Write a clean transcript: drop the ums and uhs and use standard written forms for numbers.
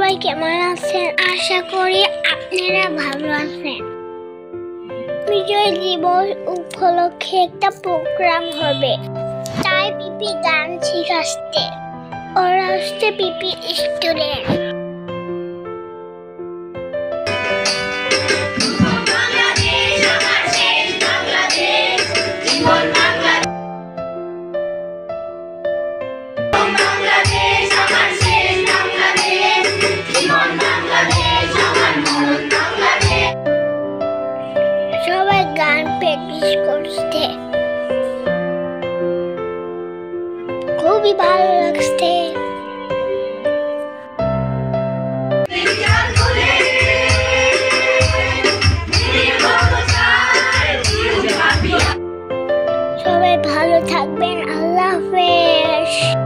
সবাই কেমন আছেন? আশা করি আপনারা ভালো আছেন। বিজয় দিবস উপলক্ষে একটা প্রোগ্রাম হবে, তাই পিপি গান শিখাচ্ছে। ওরা হচ্ছে পিপি স্টুডেন্ট। সবাই গান প্র্যাকটিস করছে, খুবই ভালো লাগছে। সবাই ভালো থাকবেন। আল্লাহ হাফেজ।